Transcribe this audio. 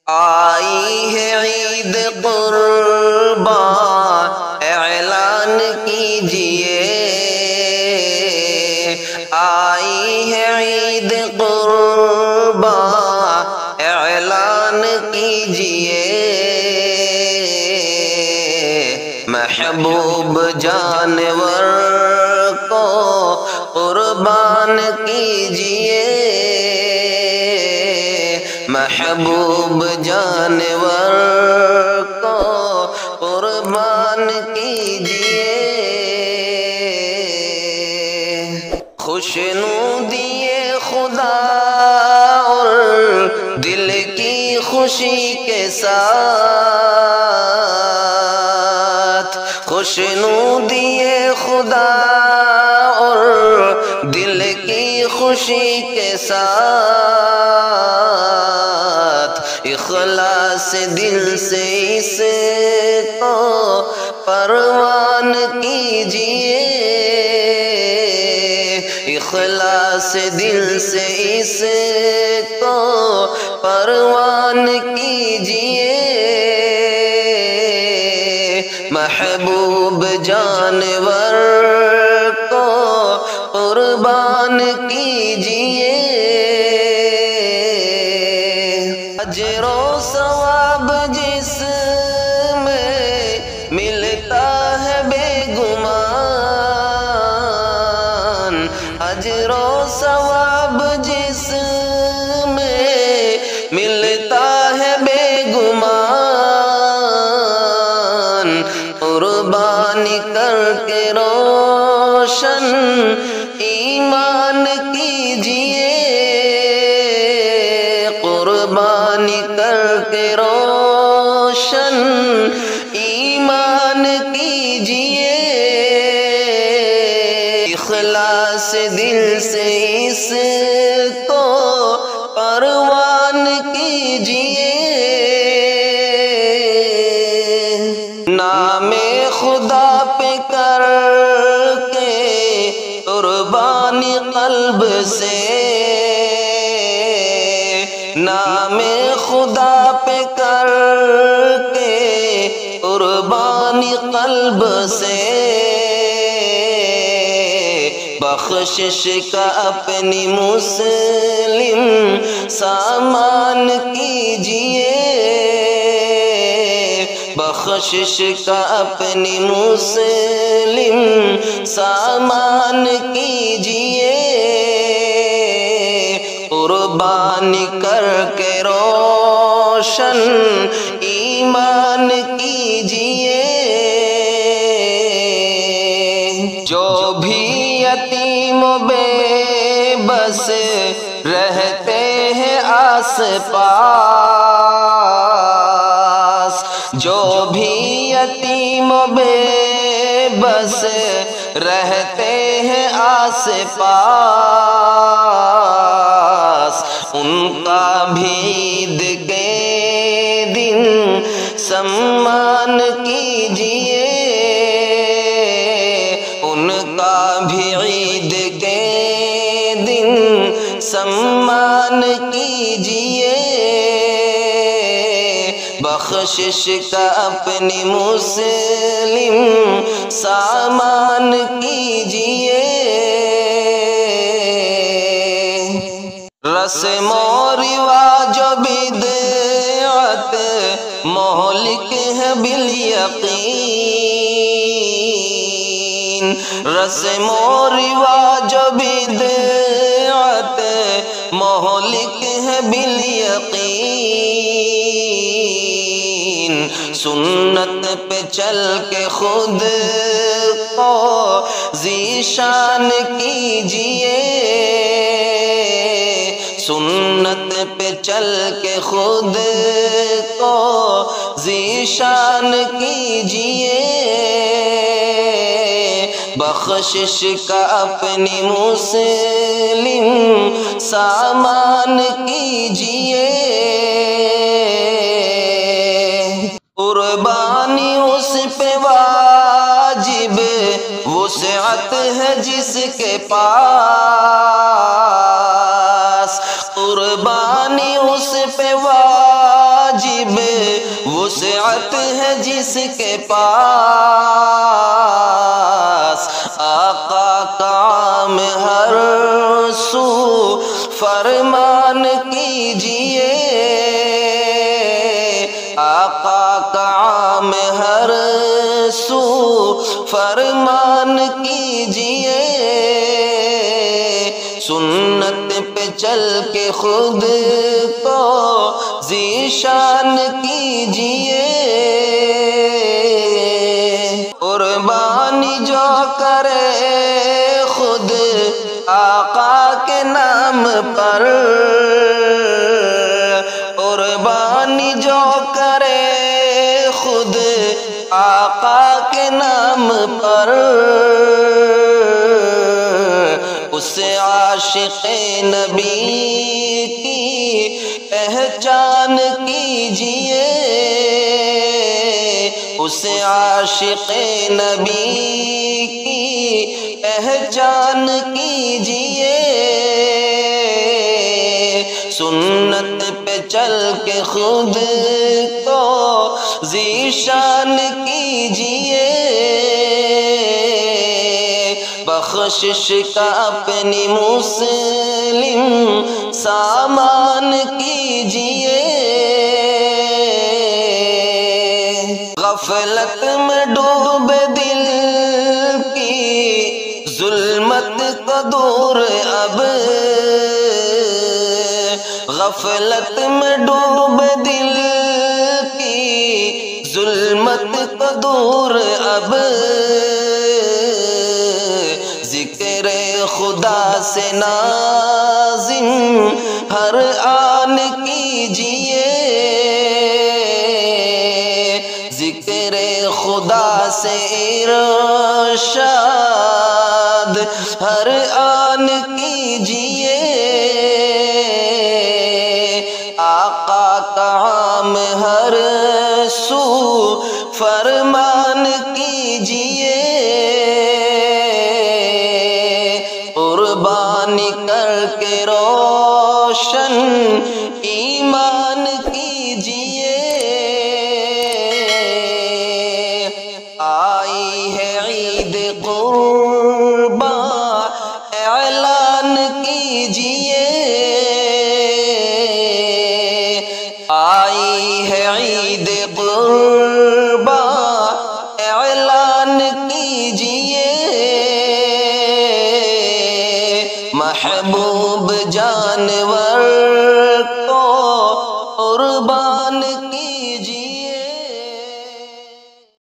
آئی ہے عید قربان اعلان کیجئے، آئی ہے عید قربان اعلان کیجئے، محبوب جانور کو قربان کیجئے، محبوب جانور کو قربان کیجئے، خوشنودی خدا اور دل کی خوشی کے ساتھ، خوشنودی خدا اور دل کی خوشی کے ساتھ، اخلاص دل سے اس کو پروان کیجئے، اخلاص دل سے اس کو پروان کیجئے، محبوب جانور کو قربان کیجئے، اجر و ثواب جس میں ملتا ہے بے گمان، اجر و ثواب جس میں ملتا ہے بے گمان، قربانی کر کے روشن ایمان کیجئے، قربانی کر کے روشن ایمان کیجئے، اخلاص دل سے اس کو پروان کیجئے، نام خدا پہ کر کے قربانی قلب سے، نام خدا پہ کر کے قربانی قلب سے، بخشش کا اپنی مسلم سامان کیجئے، بخشش کا اپنی مسلم سامان کیجئے، قربانی کر کے روشن ایمان کیجئے، جو بھی یتیم و بے بس رہتے ہیں آس پاس، جو بھی یتیم و بے بس رہتے ہیں آس پاس، ان کا بھی عید کے دن سمان کیجئے، ان کا بھی عید کے دن سمان کیجئے، بخشش کا اپنی مسلم سامان کیجئے، رسم و رواج و بدعت مہلک ہے بالیقین، رسم و رواج و بدعت مہلک ہے بالیقین، سنت پہ چل کے خود کو ذیشان کیجئے، سنت پہ چل کے خود کو ذیشان کیجئے، بخشش کا اپنی مسلم سامان کیجئے، قربانی اس پہ واجب وسعت ہے جس کے پاس، قربانی اس پہ واجب جس کے پاس آقا کا عام ہر سو فرمان کیجئے آقا کا عام ہر سو فرمان کیجئے سنت پہ چل کے خود کو ذیشان کیجئے قربانی جو کرے خود آقا کے نام پر قربانی جو کرے خود آقا کے نام پر اسے عاشق نبی کی پہچان کیجئے اسے عاشق نبی کی پہچان کیجئے سنت پہ چل کے خود کو ذیشان کیجئے بخشش کا اپنی مسلم سامان کیجئے غفلت میں ڈوبے دل کی ظلمت کو دور اب غفلت میں ڈوبے دل کی ظلمت کو دور اب ذکر خدا سے نازم ہر آن کیجئے ذکر خدا سے ارشاد ہر آن کیجئے آقا کا عام ہر سو فرمان کیجئے قربانی کر کے روشن ایمان کیجئے آئی ہے عید قرباں اعلان کیجئے آئی ہے عید قرباں اعلان کیجئے محبوب جانور کو قربان کیجئے